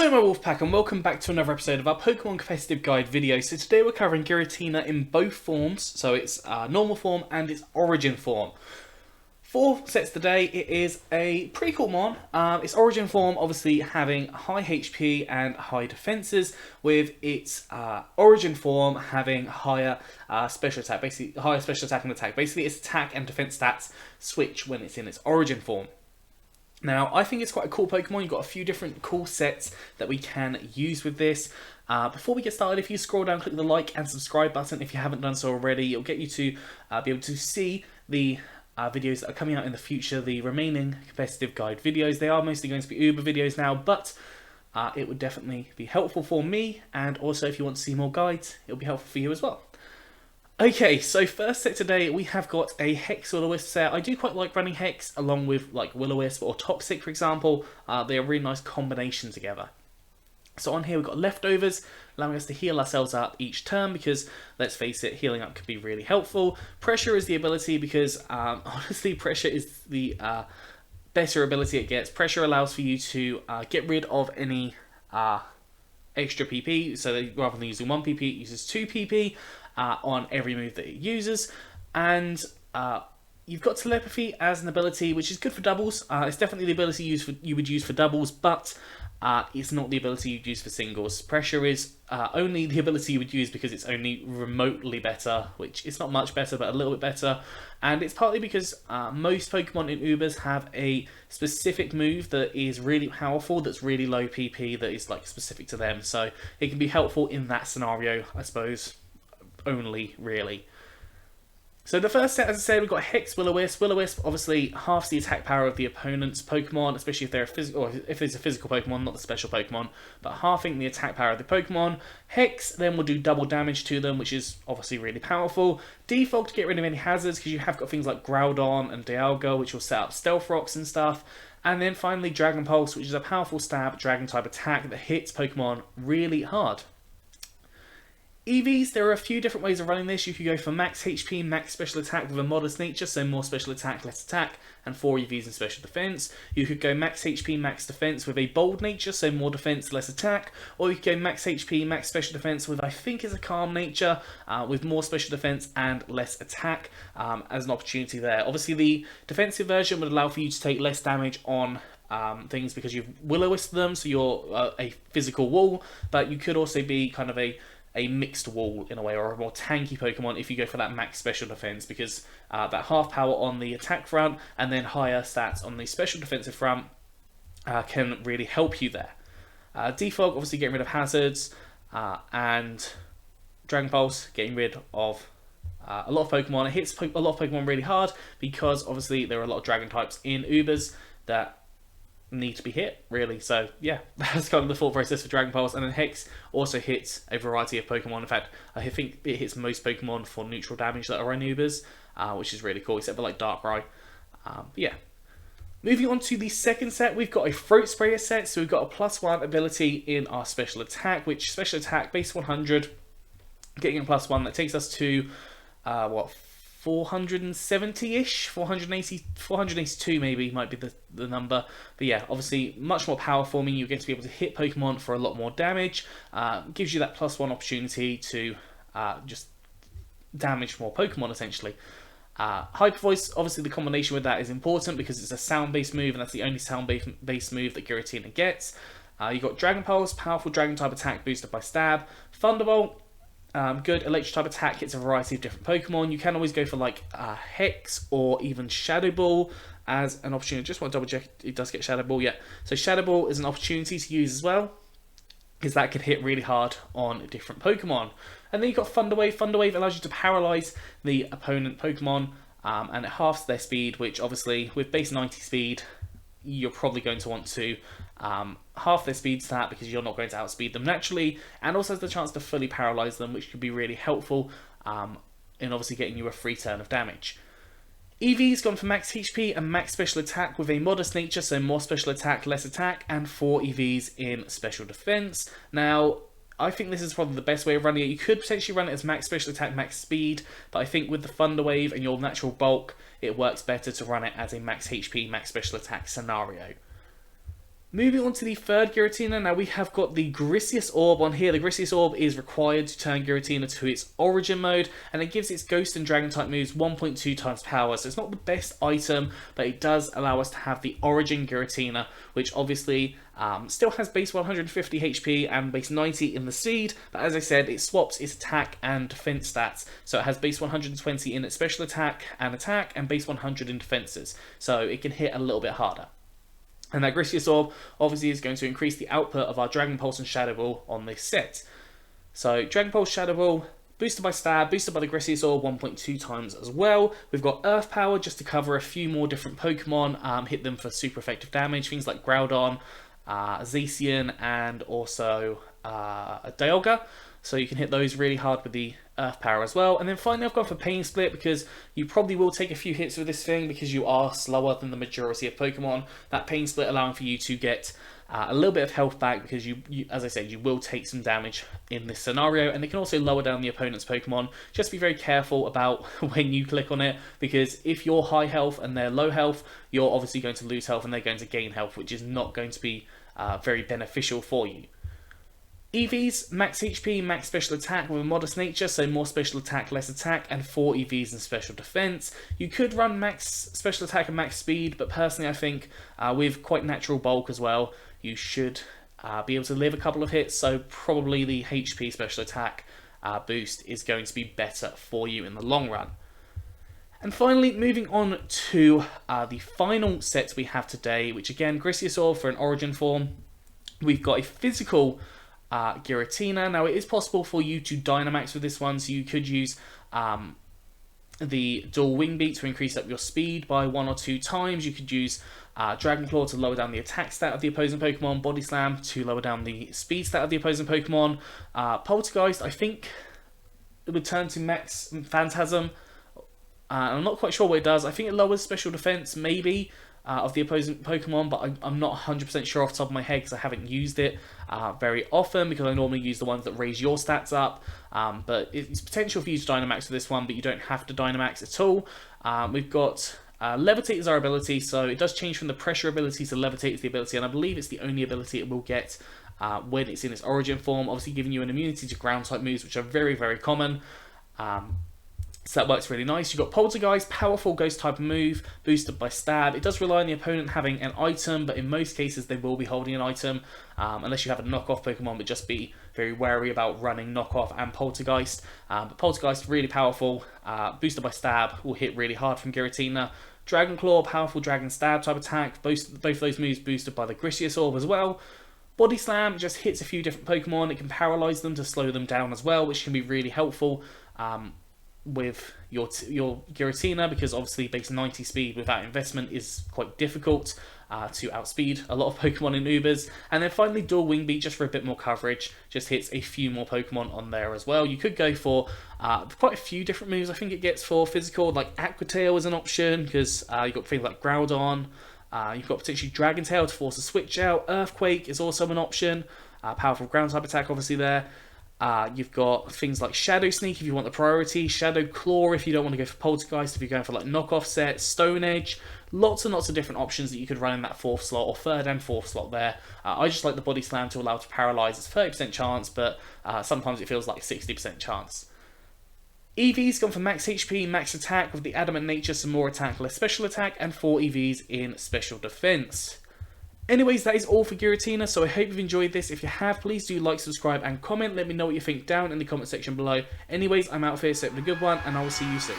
Hello my Wolfpack and welcome back to another episode of our Pokemon Competitive Guide video. So today we're covering Giratina in both forms, so it's normal form and its origin form. 4 sets today. It is a pretty cool mon. Its origin form obviously having high HP and high defenses, with its origin form having higher special attack, basically higher special attack and attack. Basically its attack and defense stats switch when it's in its origin form. Now, I think it's quite a cool Pokemon. You've got a few different cool sets that we can use with this. Before we get started, if you scroll down, click the like and subscribe button if you haven't done so already. It'll get you to be able to see the videos that are coming out in the future, the remaining competitive guide videos. They are mostly going to be Uber videos now, but it would definitely be helpful for me. And also, if you want to see more guides, it'll be helpful for you as well. Okay, so first set today, we have got a Hex Will-O-Wisp set. I do quite like running Hex along with like Will-O-Wisp or Toxic, for example. They're a really nice combination together. So on here we've got Leftovers, allowing us to heal ourselves up each turn because, let's face it, healing up can be really helpful. Pressure is the ability because, honestly, Pressure is the better ability it gets. Pressure allows for you to get rid of any extra PP, so that rather than using 1 PP, it uses 2 PP. On every move that it uses, and you've got Telepathy as an ability, which is good for doubles. It's definitely the ability you would use for doubles, but it's not the ability you'd use for singles. Pressure is only the ability you would use because it's only remotely better, which is not much better, but a little bit better. And it's partly because most Pokemon in Ubers have a specific move that is really powerful, that's really low PP, that is like specific to them. So it can be helpful in that scenario, I suppose. Only, really. So the first set, as I said, we've got Hex Will-O-Wisp. Will-O-Wisp obviously halves the attack power of the opponent's Pokemon, especially if they're a physical, or if it's a physical Pokemon, not the special Pokemon, but halving the attack power of the Pokemon. Hex then will do double damage to them, which is obviously really powerful. Defog to get rid of any hazards, because you have got things like Groudon and Dialga, which will set up Stealth Rocks and stuff. And then finally Dragon Pulse, which is a powerful stab Dragon type attack that hits Pokemon really hard. EVs, there are a few different ways of running this. You could go for max HP, max special attack with a modest nature, so more special attack, less attack, and 4 EVs in special defense. You could go max HP, max defense with a bold nature, so more defense, less attack. Or you could go max HP, max special defense with, I think is a calm nature, with more special defense and less attack, as an opportunity there. Obviously the defensive version would allow for you to take less damage on things because you've Will-O-Wisp them, so you're a physical wall, but you could also be kind of a mixed wall in a way, or a more tanky Pokemon if you go for that max special defense, because that half power on the attack front and then higher stats on the special defensive front can really help you there. Defog, obviously getting rid of hazards, and Dragon Pulse getting rid of a lot of Pokemon. It hits a lot of Pokemon really hard because obviously there are a lot of Dragon types in Ubers that need to be hit, really. So yeah, that's kind of the thought process for Dragon Pulse. And then Hex also hits a variety of Pokemon. In fact, I think it hits most Pokemon for neutral damage that are in Ubers, which is really cool, except for like Darkrai. Yeah. Moving on to the second set, we've got a Throat Sprayer set. So we've got a +1 ability in our special attack, which special attack base 100, getting a +1 that takes us to 470-ish, 480, 482 maybe might be the number. But yeah, obviously much more powerful, meaning you're going to be able to hit Pokemon for a lot more damage. Gives you that +1 opportunity to just damage more Pokemon, essentially. Hyper Voice, obviously the combination with that is important because it's a sound-based move, and that's the only sound-based move that Giratina gets. You've got Dragon Pulse, powerful Dragon type attack boosted by Stab. Thunderbolt, good electric type attack, hits a variety of different Pokemon. You can always go for like Hex or even Shadow Ball as an opportunity. Just want to double check it does get Shadow Ball, yeah. So Shadow Ball is an opportunity to use as well, because that could hit really hard on different Pokemon. And then you've got Thunder Wave. Thunder Wave allows you to paralyze the opponent Pokemon, and it halves their speed, which obviously with base 90 speed, you're probably going to want to half their speed stat because you're not going to outspeed them naturally, and also has the chance to fully paralyze them, which could be really helpful in obviously getting you a free turn of damage. EV's gone for max HP and max special attack with a modest nature, so more special attack, less attack, and 4 EVs in special defense. Now, I think this is probably the best way of running it. You could potentially run it as max special attack, max speed, but I think with the Thunder Wave and your natural bulk, it works better to run it as a max HP, max special attack scenario. Moving on to the third Giratina, now we have got the Grisius Orb on here. The Grisius Orb is required to turn Giratina to its Origin mode, and it gives its Ghost and Dragon type moves 1.2 times power. So it's not the best item, but it does allow us to have the Origin Giratina, which obviously still has base 150 HP and base 90 in the seed, but as I said, it swaps its attack and defense stats. So it has base 120 in its special attack, and base 100 in defenses. So it can hit a little bit harder. And that Grisius Orb obviously is going to increase the output of our Dragon Pulse and Shadow Ball on this set. So Dragon Pulse, Shadow Ball, boosted by Stab, boosted by the Grisius Orb 1.2 times as well. We've got Earth Power just to cover a few more different Pokemon, hit them for super effective damage, things like Groudon, Zacian, and also Dialga. So you can hit those really hard with the Earth Power as well. And then finally I've gone for Pain Split because you probably will take a few hits with this thing because you are slower than the majority of Pokemon. That Pain Split allowing for you to get a little bit of health back because you, as I said, you will take some damage in this scenario, and it can also lower down the opponent's Pokemon. Just be very careful about when you click on it, because if you're high health and they're low health, you're obviously going to lose health and they're going to gain health, which is not going to be very beneficial for you. EVs, max HP, max special attack with a modest nature, so more special attack, less attack, and 4 EVs in special defense. You could run max special attack and max speed, but personally I think with quite natural bulk as well, you should be able to live a couple of hits, so probably the HP special attack boost is going to be better for you in the long run. And finally, moving on to the final sets we have today, which again, Grisius Orb for an Origin form. We've got a physical Giratina. Now it is possible for you to Dynamax with this one, so you could use the dual wing beat to increase up your speed by 1 or 2 times. You could use Dragon Claw to lower down the attack stat of the opposing Pokemon, Body Slam to lower down the speed stat of the opposing Pokemon. Poltergeist, I think it would turn to Max Phantasm. I'm not quite sure what it does. I think it lowers special defense, maybe, of the opposing Pokemon, but I'm not 100% sure off the top of my head because I haven't used it very often, because I normally use the ones that raise your stats up. But it's potential for you to Dynamax with this one, but you don't have to Dynamax at all. We've got Levitate is our ability, so it does change from the Pressure ability to Levitate is the ability, and I believe it's the only ability it will get when it's in its Origin form, obviously giving you an immunity to ground type moves, which are very, very common. So that works really nice. You've got Poltergeist, powerful ghost type move, boosted by Stab. It does rely on the opponent having an item, but in most cases they will be holding an item, unless you have a knockoff Pokemon, but just be very wary about running knockoff and Poltergeist. But Poltergeist, really powerful, boosted by Stab, will hit really hard from Giratina. Dragon Claw, powerful Dragon Stab type attack, both of those moves boosted by the Grisius Orb as well. Body Slam just hits a few different Pokemon. It can paralyze them to slow them down as well, which can be really helpful with your Giratina, because obviously base 90 speed without investment is quite difficult to outspeed a lot of Pokemon in Ubers. And then finally Dual Wing Beat, just for a bit more coverage, just hits a few more Pokemon on there as well. You could go for quite a few different moves. I think it gets for physical, like Aqua Tail is an option, because you've got things like Groudon. You've got potentially Dragon Tail to force a switch out. Earthquake is also an option. Powerful ground type attack obviously there. You've got things like Shadow Sneak if you want the priority, Shadow Claw if you don't want to go for Poltergeist, if you're going for like knockoff sets, Stone Edge, lots and lots of different options that you could run in that 4th slot or 3rd and 4th slot there. I just like the Body Slam to allow it to paralyze. It's 30% chance, but sometimes it feels like 60% chance. EV's gone for max HP, max attack with the Adamant Nature, some more attack, less special attack, and 4 EVs in special defense. Anyways, that is all for Giratina, so I hope you've enjoyed this. If you have, please do like, subscribe, and comment. Let me know what you think down in the comment section below. Anyways, I'm out of here, so have a good one, and I will see you soon.